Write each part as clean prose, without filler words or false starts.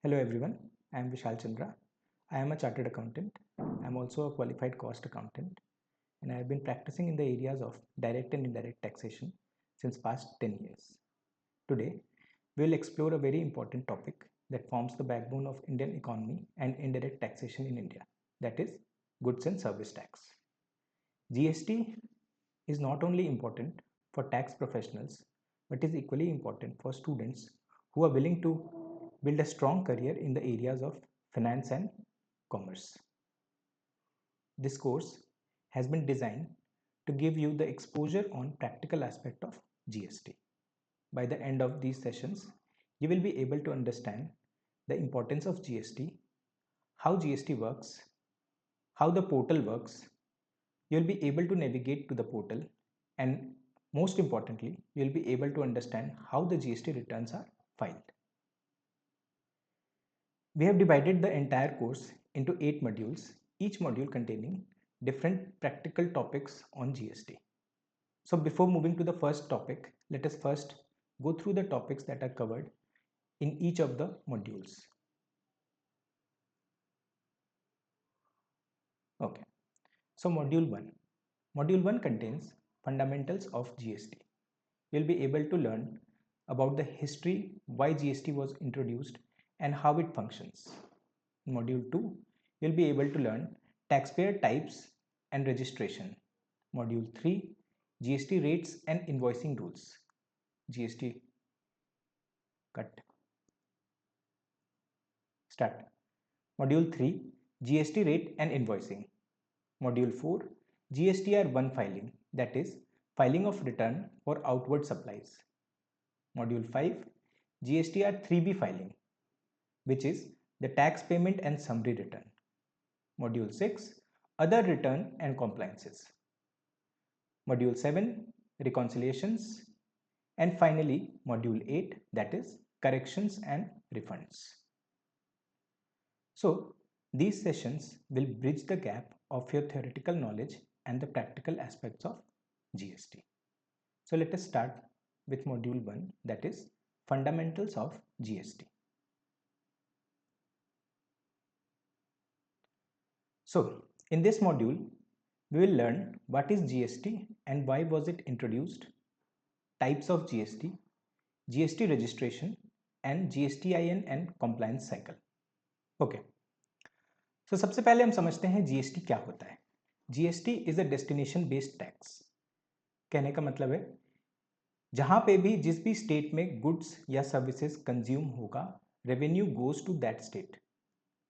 Hello everyone, I am Vishal Chandra. I am a chartered accountant. I am also a qualified cost accountant and I have been practicing in the areas of direct and indirect taxation since past 10 years. Today, we will explore a very important topic that forms the backbone of Indian economy and indirect taxation in India, that is goods and service tax. GST is not only important for tax professionals but is equally important for students who are willing to build a strong career in the areas of finance and commerce. This course has been designed to give you the exposure on practical aspect of GST. By the end of these sessions, you will be able to understand the importance of GST, how GST works, how the portal works. You'll be able to navigate to the portal, and most importantly, you'll be able to understand how the GST returns are filed. We have divided the entire course into 8 modules, each module containing different practical topics on GST. So before moving to the first topic, let us first go through the topics that are covered in each of the modules. Okay, so Module 1. Module 1 contains fundamentals of GST. You'll be able to learn about the history, why GST was introduced and how it functions. In Module 2, you'll be able to learn taxpayer types and registration. Module 3, GST rates and invoicing rules. GST cut. Start. Module 3, GST rate and invoicing. Module 4, GSTR 1 filing, that is filing of return for outward supplies. Module 5, GSTR 3B filing, which is the tax payment and summary return. Module 6, other return and compliances. Module 7, reconciliations. And finally, Module 8, that is corrections and refunds. So, these sessions will bridge the gap of your theoretical knowledge and the practical aspects of GST. So, let us start with Module 1, that is fundamentals of GST. So, in this module, we will learn what is GST and why was it introduced, types of GST, GST registration and GSTIN and compliance cycle. Okay. So सबसे पहले हम समझते हैं GST क्या होता है. GST is a destination based tax. कहने का मतलब है जहां पे भी जिस भी स्टेट में गुड्स या सर्विसेज कंज्यूम होगा, revenue goes to that state.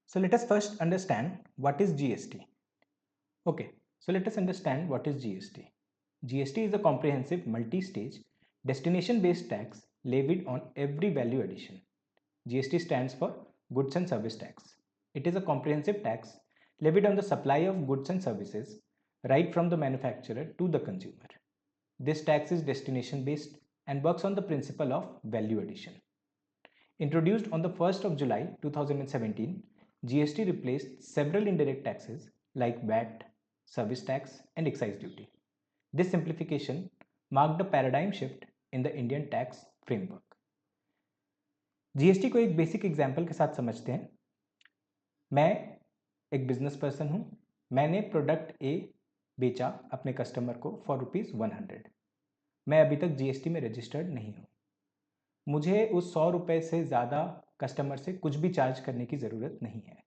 So let us first understand what is GST. Okay, so let us understand what is GST. GST is a comprehensive multi-stage destination-based tax levied on every value addition. GST stands for Goods and Service Tax. It is a comprehensive tax levied on the supply of goods and services right from the manufacturer to the consumer. This tax is destination-based and works on the principle of value addition. Introduced on the 1st of July 2017, GST replaced several indirect taxes like VAT, service tax, and excise duty. This simplification marked a paradigm shift in the Indian tax framework. GST को एक basic example के साथ समझते हैं. मैं एक business person हूं. मैंने प्रोडक्ट ए बेचा अपने कस्टमर को फॉर ₹100. मैं अभी तक GST में रजिस्टर्ड नहीं हूं. मुझे उस 100 रुपये से ज़्यादा कस्टमर से कुछ भी चार्ज करने की ज़रूरत नहीं है.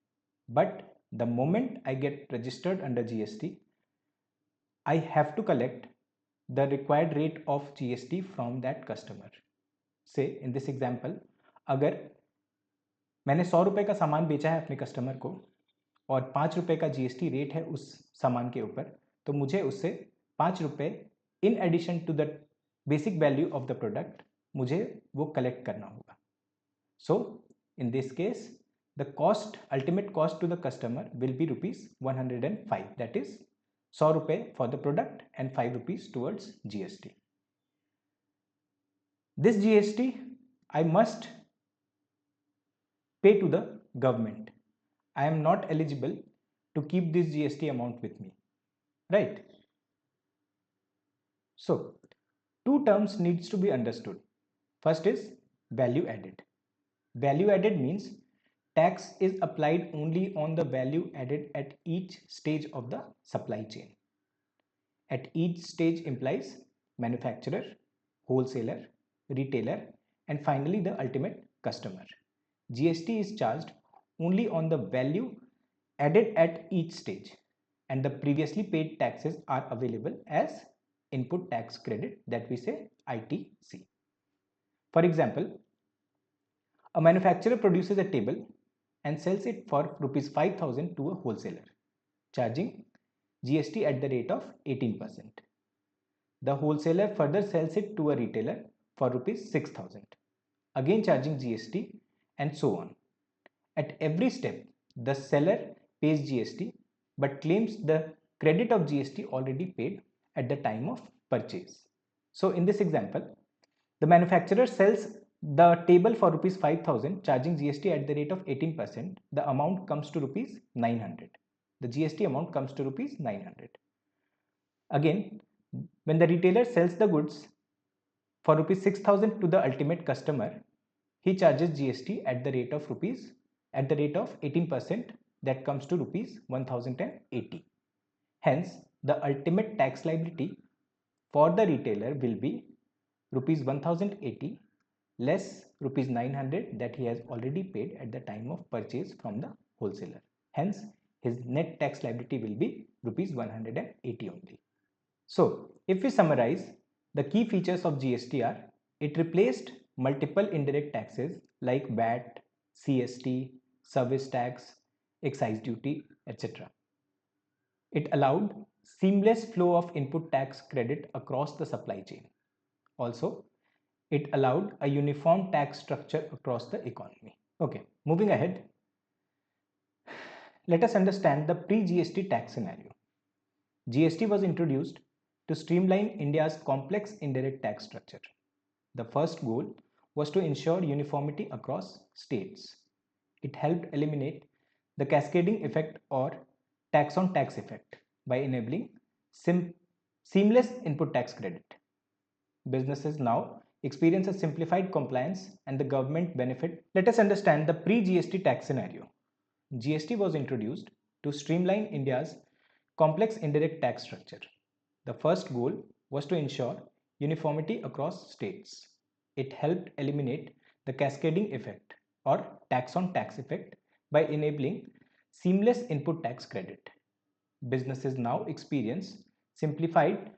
But the moment I get registered under GST, I have to collect the required rate of GST from that customer. Say in this example, अगर मैंने 100 रुपये का सामान बेचा है अपने कस्टमर को और 5 रुपये का GST रेट है उस सामान के ऊपर, तो मुझे उससे 5 रुपये in addition to the basic value of the product मुझे वो कलेक्ट करना होगा. So in this case the cost, ultimate cost to the customer will be ₹105, that is 100 रुपये for the product and 5 rupees towards GST. This GST I must pay to the government. I am not eligible to keep this GST amount with me, right? So, two terms needs to be understood. First is value added. Value added means tax is applied only on the value added at each stage of the supply chain. At each stage implies manufacturer, wholesaler, retailer, and finally the ultimate customer. GST is charged only on the value added at each stage, and the previously paid taxes are available as input tax credit, that we say ITC. For example, a manufacturer produces a table and sells it for rupees 5,000 to a wholesaler, charging GST at the rate of 18%. The wholesaler further sells it to a retailer for rupees 6,000, again charging GST, and so on. At every step, the seller pays GST but claims the credit of GST already paid at the time of purchase. So in this example, the manufacturer sells the table for rupees 5,000, charging GST at the rate of 18%. The amount comes to rupees 900. The GST amount comes to rupees 900. Again, when the retailer sells the goods for rupees 6,000 to the ultimate customer, he charges GST at the rate of 18%, that comes to rupees 1,080. Hence, the ultimate tax liability for the retailer will be rupees 1,080 less rupees 900 that he has already paid at the time of purchase from the wholesaler. Hence, his net tax liability will be rupees 180 only. So, if we summarize, the key features of GST are: it replaced multiple indirect taxes like VAT, CST, service tax, excise duty, etc. It allowed seamless flow of input tax credit across the supply chain. Also, it allowed a uniform tax structure across the economy. Okay, moving ahead, let us understand the pre-GST tax scenario. GST was introduced to streamline India's complex indirect tax structure. The first goal was to ensure uniformity across states. It helped eliminate the cascading effect or tax on tax effect by enabling seamless input tax credit. Businesses now experience a simplified compliance and the government benefit. Let us understand the pre-GST tax scenario. GST was introduced to streamline India's complex indirect tax structure. The first goal was to ensure uniformity across states. It helped eliminate the cascading effect or tax on tax effect by enabling seamless input tax credit. Businesses now experience simplified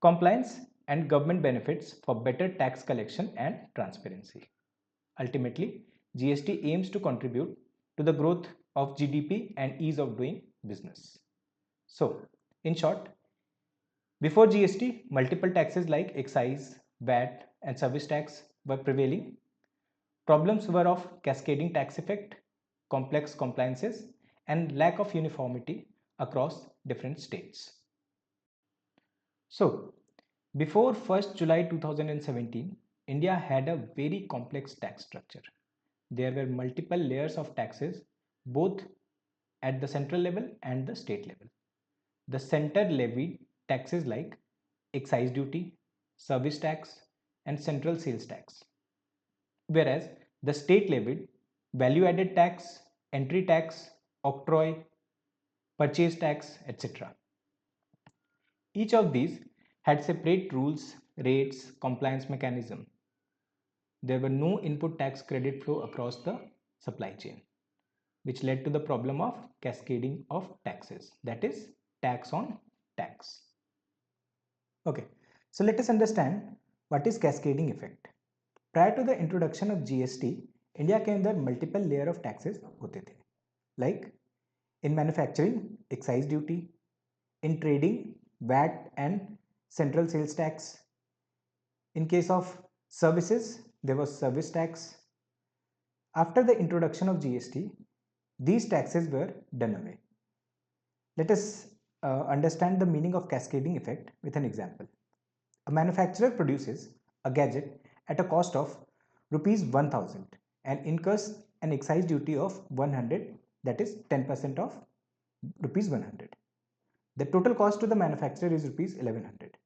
compliance and government benefits for better tax collection and transparency. Ultimately, GST aims to contribute to the growth of GDP and ease of doing business. So, in short, before GST, multiple taxes like excise, VAT, and service tax were prevailing. Problems were of cascading tax effect, complex compliances, and lack of uniformity across different states. So, before 1st July 2017, India had a very complex tax structure. There were multiple layers of taxes, both at the central level and the state level. The center levied taxes like excise duty, service tax, and central sales tax, whereas the state levied value added tax, entry tax, octroi, purchase tax, etc. Each of these had separate rules, rates, compliance mechanism. There were no input tax credit flow across the supply chain, which led to the problem of cascading of taxes, that is tax on tax. Okay, so let us understand what is cascading effect. Prior to the introduction of GST, India के अंदर multiple layer of taxes होते थे, like in manufacturing, excise duty, in trading, VAT and central sales tax. In case of services, there was service tax. After the introduction of GST, these taxes were done away. Let us understand the meaning of cascading effect with an example. A manufacturer produces a gadget at a cost of rupees 1000 and incurs an excise duty of 100, that is 10% of rupees 100. The total cost to the manufacturer is rupees 1100.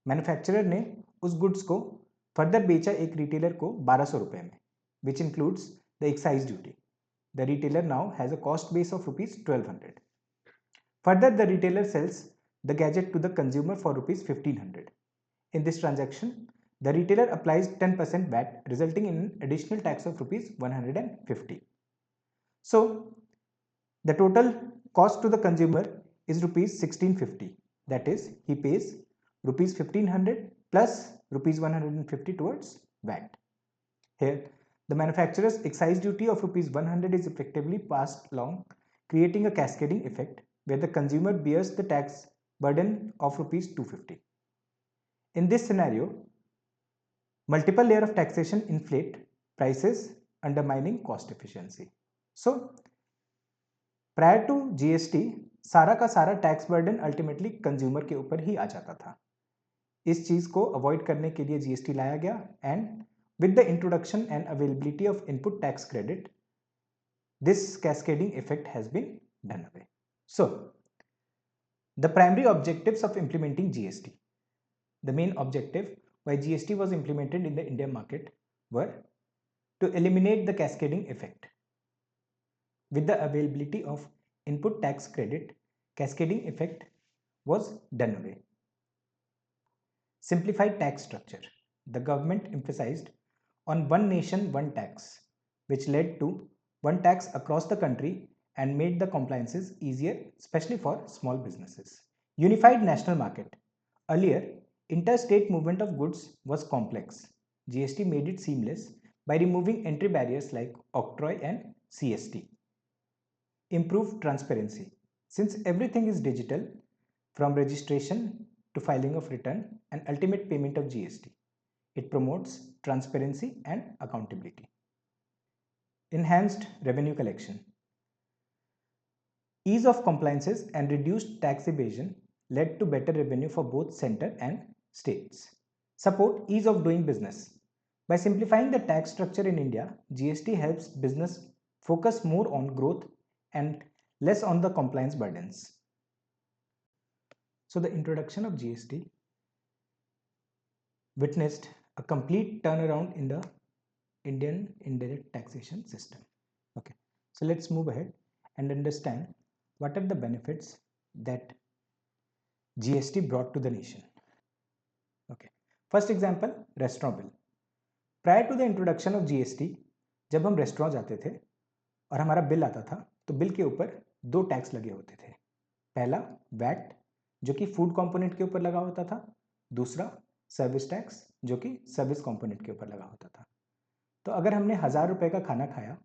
Manufacturer ने उस goods को further बेचा एक retailer को 1200 रुपए में, which includes the excise duty. The retailer now has a cost base of rupees 1200. Further, the retailer sells the gadget to the consumer for rupees 1500. In this transaction, the retailer applies 10% VAT, resulting in an additional tax of rupees 150. So, the total cost to the consumer is rupees 1650. That is, he pays rupees 1500 plus rupees 150 towards VAT. Here, the manufacturer's excise duty of rupees 100 is effectively passed along, creating a cascading effect where the consumer bears the tax burden of rupees 250. In this scenario, multiple layers of taxation inflate prices, undermining cost efficiency. So, prior to GST सारा का सारा tax burden ultimately consumer के ऊपर ही आ जाता था. इस चीज को अवॉइड करने के लिए जीएसटी लाया गया and with the introduction and availability of input tax credit this cascading effect has been done away. So, the primary objectives of implementing GST. The main objective why GST was implemented in the Indian market were to eliminate the cascading effect. With the availability of input tax credit, cascading effect was done away. Simplified tax structure. The government emphasized on one nation, one tax, which led to one tax across the country and made the compliances easier, especially for small businesses. Unified national market. Earlier, interstate movement of goods was complex. GST made it seamless by removing entry barriers like octroi and CST. Improved transparency. Since everything is digital, from registration to filing of return and ultimate payment of GST, it promotes transparency and accountability. Enhanced revenue collection. Ease of compliances and reduced tax evasion led to better revenue for both center and states. Support ease of doing business. By simplifying the tax structure in India, GST helps business focus more on growth and less on the compliance burdens. So the introduction of GST witnessed a complete turnaround in the Indian indirect taxation system. Okay, so let's move ahead and understand what are the benefits that GST brought to the nation. Okay, first example, restaurant bill. Prior to the introduction of GST, जब हम restaurant जाते थे और हमारा bill आता था तो bill के ऊपर दो टैक्स लगे होते थे. पहला वैट जो कि फूड कंपोनेंट के ऊपर लगा होता था, दूसरा सर्विस टैक्स जो कि सर्विस कंपोनेंट के ऊपर लगा होता था. तो अगर हमने 1000 रुपये का खाना खाया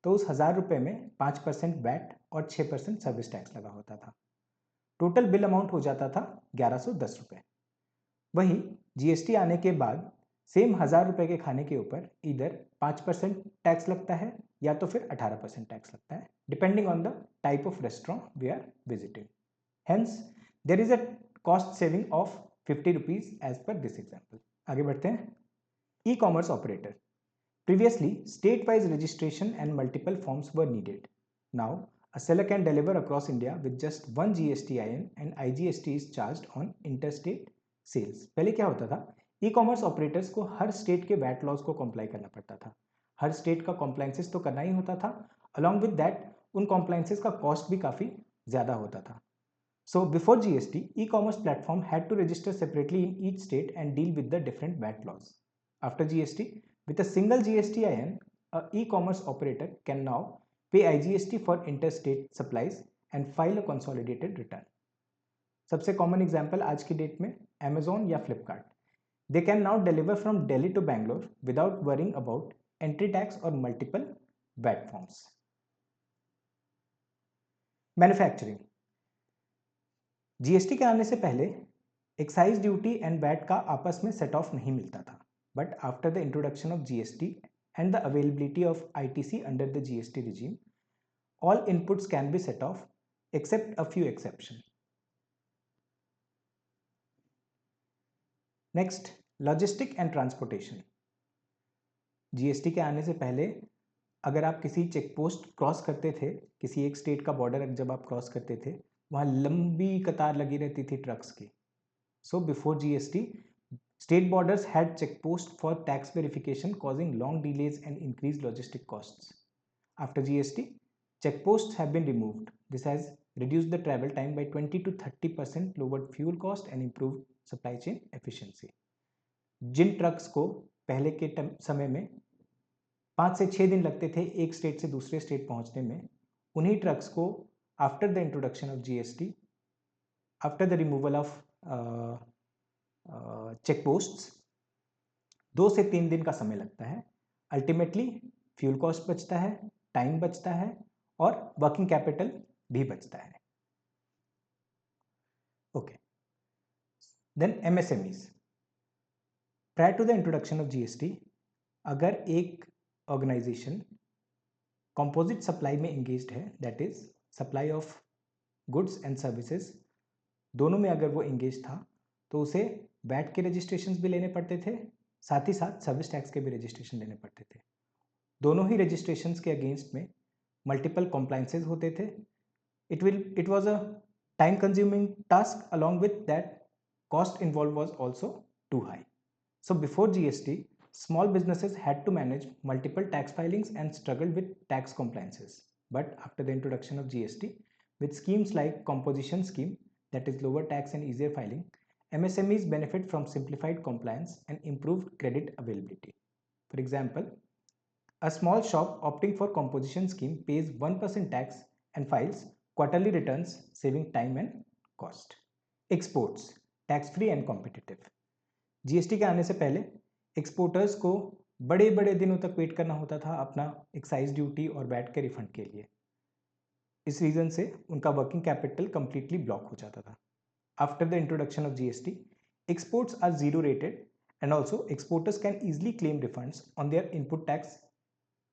तो उस 1000 रुपये में 5% वैट और 6% सर्विस टैक्स लगा होता था. टोटल बिल अमाउंट हो जाता था 1110 रुपये. वही जीएसटी आने के बाद सेम 1000 रुपये के खाने के ऊपर इधर 5% टैक्स लगता है या तो फिर 18% टैक्स लगता है, depending on the type of restaurant we are visiting. Hence there is a cost saving of 50 rupees as per this example. आगे बढ़ते हैं. E commerce operator. Previously, state-wise registration and multiple forms were needed. Now, a seller can deliver across India with just one GSTIN and IGST is charged on interstate sales. पहले क्या होता था, e commerce operators को हर state के VAT laws को comply करना पड़ता था. हर स्टेट का कंप्लाइंसेस तो करना ही होता था, अलॉन्ग विद दैट उन कंप्लाइंसेस का कॉस्ट भी काफ़ी ज़्यादा होता था. So before GST, e-commerce platform had to register separately in each state and deal with the different VAT laws. After GST, with a single GSTIN, a e-commerce operator can now pay IGST for interstate supplies and file a consolidated return. सबसे common example आज की date में Amazon या Flipkart. They can now deliver from Delhi to Bangalore without worrying about entry tax or multiple VAT forms. Manufacturing. GST के आने से पहले excise duty and VAT का आपस में सेट ऑफ नहीं मिलता था. But after the introduction of GST and the availability of ITC under the GST regime, all inputs can be set off except a few exceptions. Next, logistic and transportation. GST के आने से पहले अगर आप किसी चेक पोस्ट क्रॉस करते थे, किसी एक स्टेट का बॉर्डर जब आप क्रॉस करते थे, वहाँ लंबी कतार लगी रहती थी ट्रक्स की. So before GST, state borders had checkposts for tax verification, causing long delays and increased logistic costs. After GST, checkposts have been removed. This has reduced the travel time by 20 to 30%, lowered fuel cost and improved supply chain efficiency. Jin trucks को पहले के समय में 5 से 6 दिन लगते थे एक स्टेट से दूसरे स्टेट पहुंचने में, उन्हीं ट्रक्स को after the introduction of GST, after the removal of check posts, 2 से 3 दिन का समय लगता है. अल्टीमेटली फ्यूल कॉस्ट बचता है, टाइम बचता है और वर्किंग कैपिटल भी बचता है. Okay, then MSMEs. Prior to the introduction of GST, अगर एक ऑर्गेनाइजेशन कंपोजिट सप्लाई में इंगेज्ड है, that is supply of goods and services, दोनों में अगर वो इंगेज था तो उसे वैट के रजिस्ट्रेशंस भी लेने पड़ते थे, साथ ही साथ सर्विस टैक्स के भी रजिस्ट्रेशन लेने पड़ते थे. दोनों ही रजिस्ट्रेशंस के अगेंस्ट में मल्टीपल कॉम्प्लाइंसेज होते थे. It was a time consuming task, along with that cost involved was also too high. So before GST, small businesses had to manage multiple tax filings and struggled with tax compliances. But after the introduction of GST, with schemes like composition scheme, that is lower tax and easier filing, MSMEs benefit from simplified compliance and improved credit availability. For example, a small shop opting for composition scheme pays 1% tax and files quarterly returns, saving time and cost. Exports, tax free and competitive. GST के आने से पहले exporters को बड़े बड़े दिनों तक wait करना होता था अपना एक्साइज ड्यूटी और वैट के रिफंड के लिए. इस रीजन से उनका वर्किंग कैपिटल कंप्लीटली ब्लॉक हो जाता था. After the introduction of GST, exports are zero rated and also exporters can easily claim refunds on their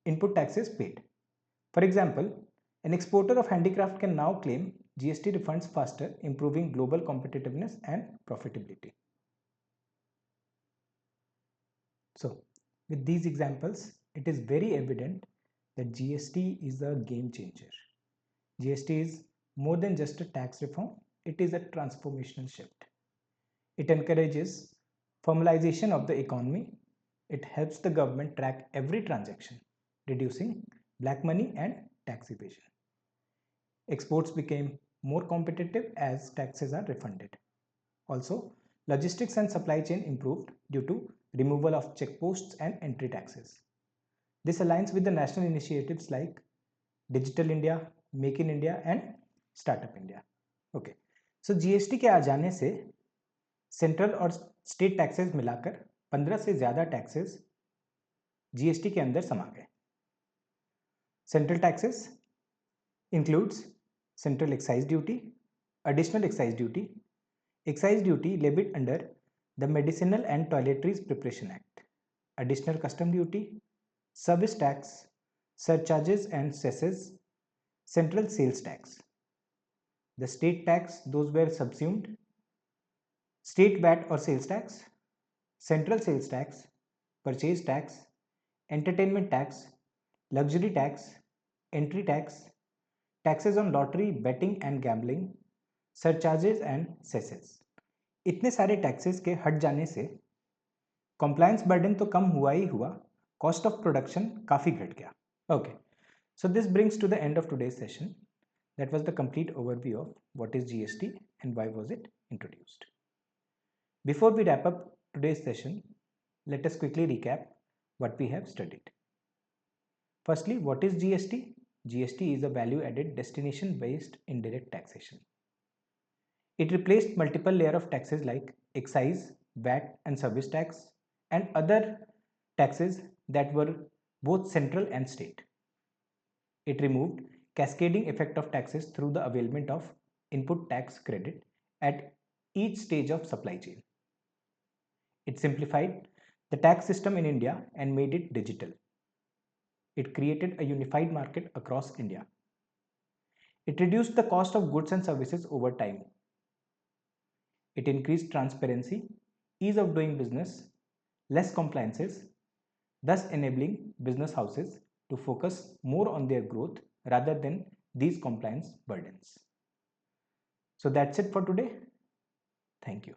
input taxes paid. For example, an exporter of handicraft can now claim GST refunds faster, improving global competitiveness and profitability. So, with these examples, it is very evident that GST is a game changer. GST is more than just a tax reform, it is a transformational shift. It encourages formalization of the economy. It helps the government track every transaction, reducing black money and tax evasion. Exports became more competitive as taxes are refunded. Also, logistics and supply chain improved due to removal of checkposts and entry taxes. This aligns with the national initiatives like Digital India, Make in India and Startup India. Okay, so GST के आ जाने से central और state taxes मिलाकर 15 से ज़्यादा taxes GST के अंदर समा गए. Central taxes includes central excise duty, additional excise duty levied under the Medicinal and Toiletries Preparation Act, additional custom duty, service tax, surcharges and cesses, central sales tax. The state tax, those were subsumed, state VAT or sales tax, central sales tax, purchase tax, entertainment tax, luxury tax, entry tax, taxes on lottery, betting and gambling, surcharges and cesses. इतने सारे taxes के हट जाने से compliance burden तो कम हुआ ही हुआ, cost of production काफ़ी घट गया. Okay, so this brings to the end of today's session. That was the complete overview of what is GST and why was it introduced. Before we wrap up today's session, let us quickly recap what we have studied. Firstly, what is GST? GST is a value-added destination-based indirect taxation. It replaced multiple layers of taxes like excise, VAT and service tax and other taxes that were both central and state. It removed cascading effect of taxes through the availment of input tax credit at each stage of supply chain. It simplified the tax system in India and made it digital. It created a unified market across India. It reduced the cost of goods and services over time. It increased transparency, ease of doing business, less compliances, thus enabling business houses to focus more on their growth rather than these compliance burdens. So that's it for today. Thank you.